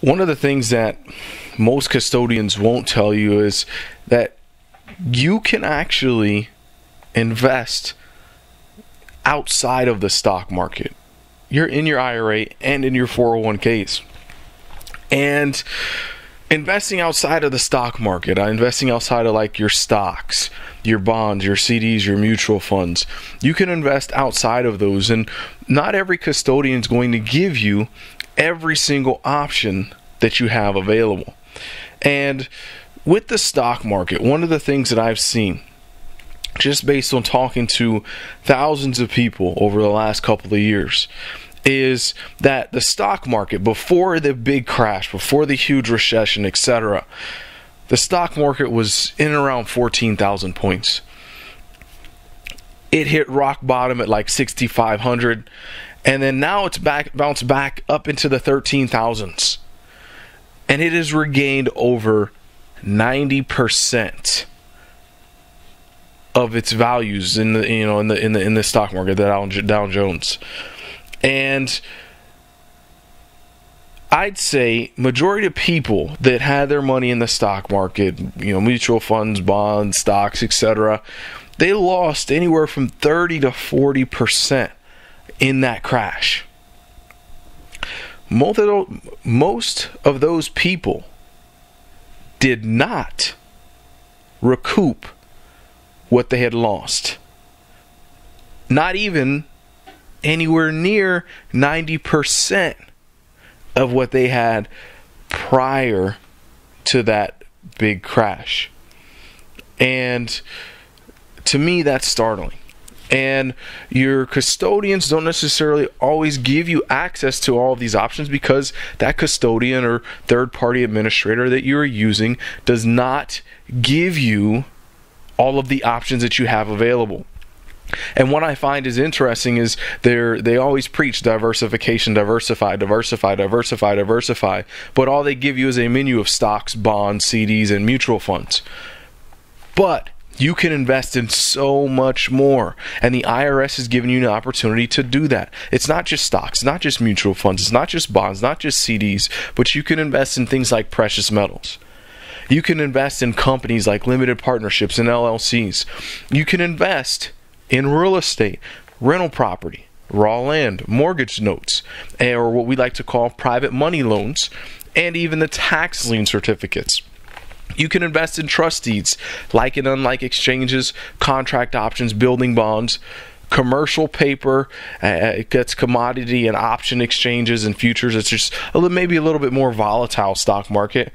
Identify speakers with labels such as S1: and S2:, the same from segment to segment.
S1: one of the things that most custodians won't tell you is that you can actually invest outside of the stock market. You're in your IRA and in your 401ks. And investing outside of the stock market, investing outside of like your stocks, your bonds, your CDs, your mutual funds, you can invest outside of those. And not every custodian is going to give you every single option that you have available. And with the stock market, one of the things that I've seen, just based on talking to thousands of people over the last couple of years, is that the stock market, before the big crash, before the huge recession, etc., the stock market was in and around 14,000 points. It hit rock bottom at like 6,500, and then now it's bounced back up into the 13,000s, and it has regained over 90% of its values in the in the stock market, the Dow Jones. And I'd say majority of people that had their money in the stock market, mutual funds, bonds, stocks, etc., they lost anywhere from 30 to 40% in that crash. Most of those people did not recoup what they had lost. Not even anywhere near 90% of what they had prior to that big crash. And to me, that's startling. And your custodians don't necessarily always give you access to all of these options, because that custodian or third-party administrator that you are using does not give you all of the options that you have available. And what I find is interesting is they always preach diversification, diversify, but all they give you is a menu of stocks, bonds, CDs, and mutual funds. But you can invest in so much more, and the IRS is giving you an opportunity to do that. It's not just stocks, not just mutual funds, it's not just bonds, not just CDs, but you can invest in things like precious metals. You can invest in companies like limited partnerships and LLCs. You can invest in real estate, rental property, raw land, mortgage notes, or what we like to call private money loans, and even the tax lien certificates. You can invest in trust deeds, like and unlike exchanges, contract options, building bonds, commercial paper. It gets commodity and option exchanges and futures. It's just maybe a little bit more volatile stock market.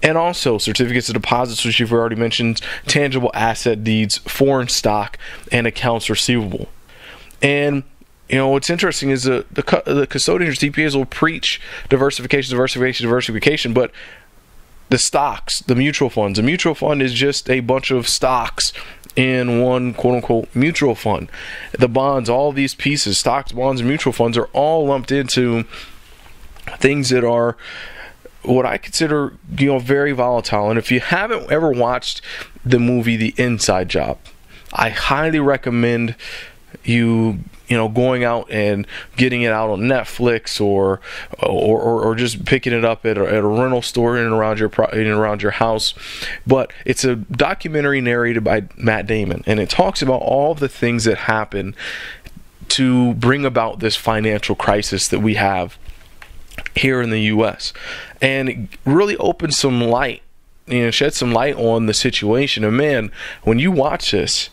S1: And also certificates of deposits, which you've already mentioned, tangible asset deeds, foreign stock, and accounts receivable. And what's interesting is the custodians or CPAs will preach diversification, but the stocks, the mutual funds, a mutual fund is just a bunch of stocks in one quote-unquote mutual fund. The bonds, all these pieces, stocks, bonds, and mutual funds, are all lumped into things that are what I consider, very volatile. And if you haven't ever watched the movie The Inside Job, I highly recommend you going out and getting it out on Netflix or just picking it up at a rental store in and around your house. But it's a documentary narrated by Matt Damon, and it talks about all the things that happen to bring about this financial crisis that we have here in the U.S. And it really opens some light, shed some light on the situation. And man, when you watch this,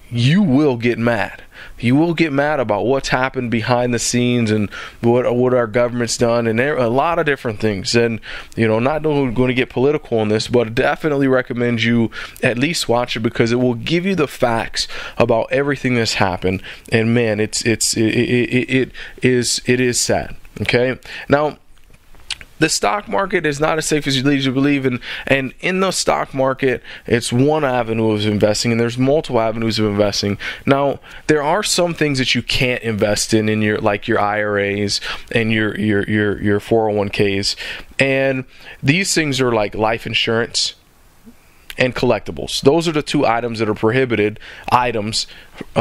S1: you will get mad. You will get mad about what's happened behind the scenes and what our government's done, and there are a lot of different things. And not going to get political on this, but I definitely recommend you at least watch it, because it will give you the facts about everything that's happened. And man, it is sad. Okay, now the stock market is not as safe as you lead you believe, and in the stock market, it's one avenue of investing, and there's multiple avenues of investing. Now, there are some things that you can't invest in your IRAs and your 401ks, and these things are like life insurance and collectibles. Those are the two items that are prohibited items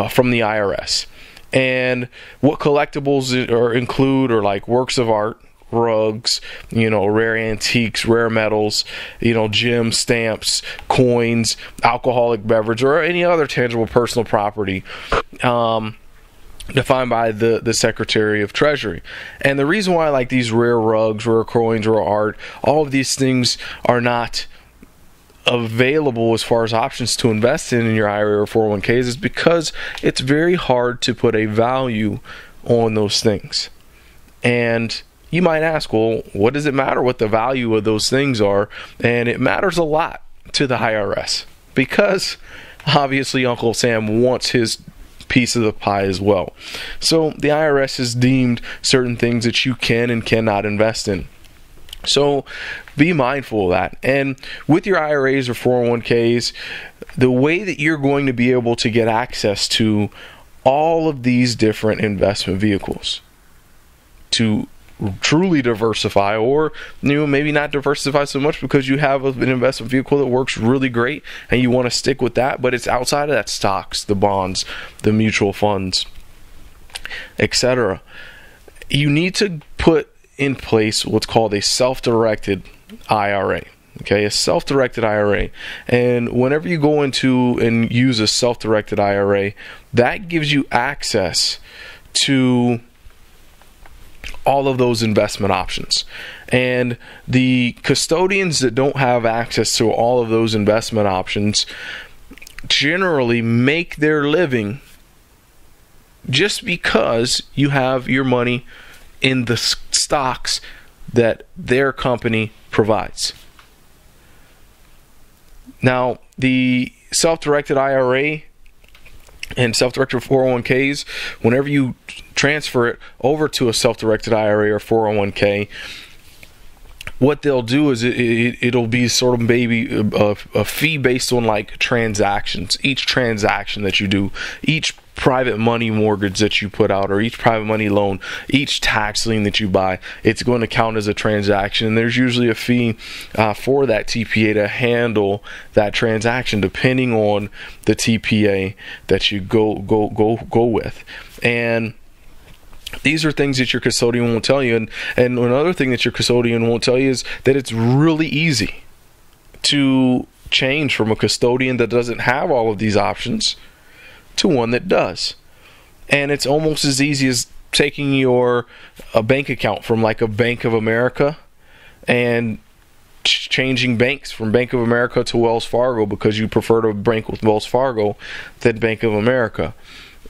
S1: from the IRS. And what collectibles include are like works of art, rugs, rare antiques, rare metals, gems, stamps, coins, alcoholic beverage, or any other tangible personal property defined by the Secretary of Treasury. And the reason why, like, these rare rugs, rare coins, rare art, all of these things are not available as far as options to invest in your IRA or 401ks is because it's very hard to put a value on those things. And you might ask, well, what does it matter what the value of those things are? And it matters a lot to the IRS because obviously Uncle Sam wants his piece of the pie as well. So the IRS has deemed certain things that you can and cannot invest in. So be mindful of that. And with your IRAs or 401ks, the way that you're going to be able to get access to all of these different investment vehicles to truly diversify, or maybe not diversify so much because you have an investment vehicle that works really great and you want to stick with that, but it's outside of that: stocks, the bonds, the mutual funds, etc. You need to put in place what's called a self-directed IRA. Okay, a self-directed IRA. And whenever you go into and use a self-directed IRA, that gives you access to all of those investment options. And the custodians that don't have access to all of those investment options generally make their living just because you have your money in the stocks that their company provides. Now, the self-directed IRA and self-directed 401ks, whenever you transfer it over to a self-directed IRA or 401k, what they'll do is it'll be sort of maybe a fee based on like transactions. Each transaction that you do, each private money mortgage that you put out, or each private money loan, each tax lien that you buy, it's going to count as a transaction. And there's usually a fee for that TPA to handle that transaction, depending on the TPA that you go with. And these are things that your custodian won't tell you. And another thing that your custodian won't tell you is that it's really easy to change from a custodian that doesn't have all of these options to one that does. And it's almost as easy as taking your bank account from like a Bank of America and changing banks from Bank of America to Wells Fargo because you prefer to bank with Wells Fargo than Bank of America.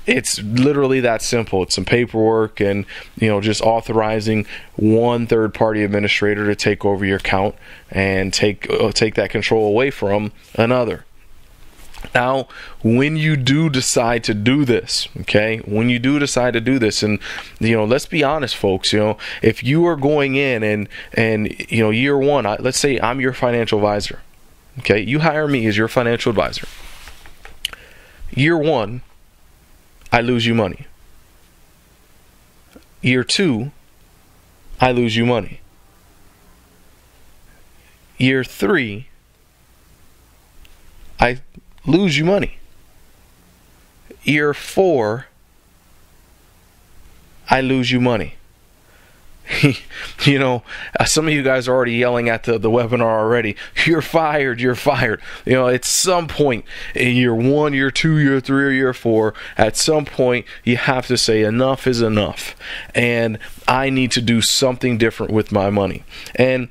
S1: It's literally that simple. It's some paperwork and, just authorizing one third-party administrator to take over your account and take that control away from another. Now, when you do decide to do this, and let's be honest, folks, if you are going in and year one, let's say I'm your financial advisor, you hire me as your financial advisor. Year one, I lose you money. Year two, I lose you money. Year three, I lose you money. Year four, I lose you money. Some of you guys are already yelling at the webinar already. You're fired. At some point in year one, year two, year three, or year four, at some point you have to say enough is enough, and I need to do something different with my money. And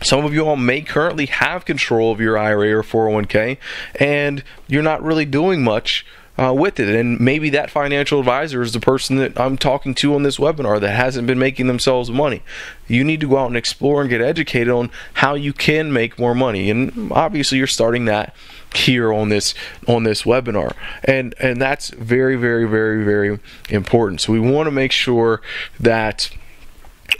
S1: some of you all may currently have control of your IRA or 401k, and you're not really doing much with it. And maybe that financial advisor is the person that I'm talking to on this webinar that hasn't been making themselves money. You need to go out and explore and get educated on how you can make more money. And obviously you're starting that here on this webinar. And that's very, very, very, very important. So we want to make sure that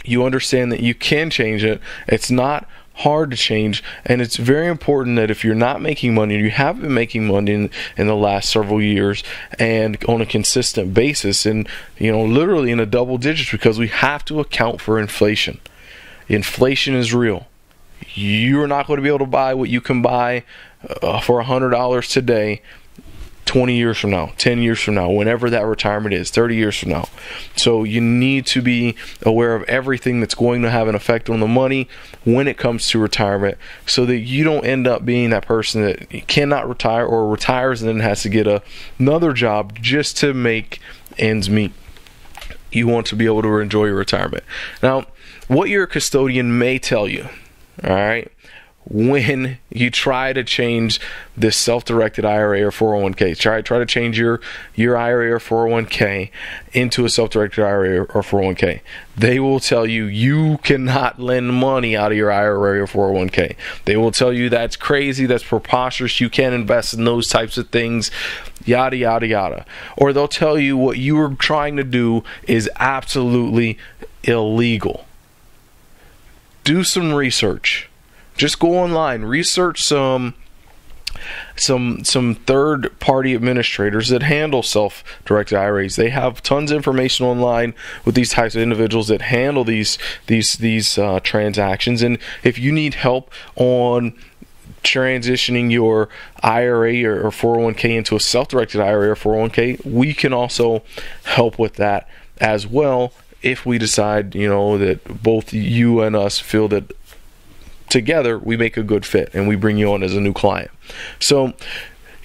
S1: you understand that you can change it. It's not hard to change, and it's very important that if you're not making money, or you have been making money in the last several years and on a consistent basis, and literally in a double digits, because we have to account for inflation. Inflation is real. You're not going to be able to buy what you can buy for $100 today 20 years from now, 10 years from now, whenever that retirement is, 30 years from now. So you need to be aware of everything that's going to have an effect on the money when it comes to retirement, so that you don't end up being that person that cannot retire or retires and then has to get another job just to make ends meet. You want to be able to enjoy your retirement. Now, what your custodian may tell you, all right, when you try to change this self-directed IRA or 401k, try to change your IRA or 401k into a self-directed IRA or 401k, they will tell you you cannot lend money out of your IRA or 401k. They will tell you that's crazy, that's preposterous, you can't invest in those types of things, yada yada yada. Or they'll tell you what you are trying to do is absolutely illegal. Do some research. Just go online, research some third-party administrators that handle self-directed IRAs. They have tons of information online with these types of individuals that handle these transactions. And if you need help on transitioning your IRA or 401k into a self-directed IRA or 401k, we can also help with that as well, if we decide, that both you and us feel that together we make a good fit and we bring you on as a new client. So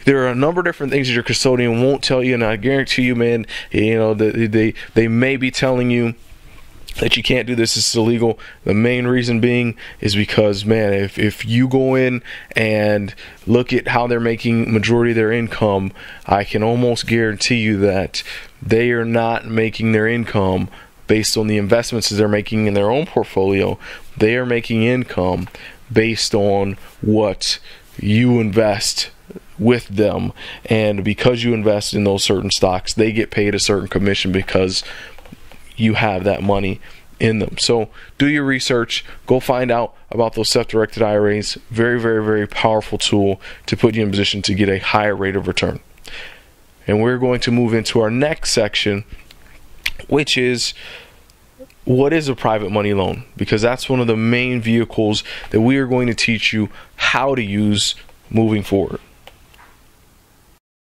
S1: there are a number of different things that your custodian won't tell you, and I guarantee you, man, they may be telling you that you can't do this, it's illegal. The main reason being is because, man, if you go in and look at how they're making majority of their income, I can almost guarantee you that they are not making their income based on the investments that they're making in their own portfolio. They are making income based on what you invest with them, and because you invest in those certain stocks, they get paid a certain commission because you have that money in them. So do your research, go find out about those self-directed IRAs. Very, very, very powerful tool to put you in position to get a higher rate of return. And we're going to move into our next section, which is, what is a private money loan? Because that's one of the main vehicles that we are going to teach you how to use moving forward.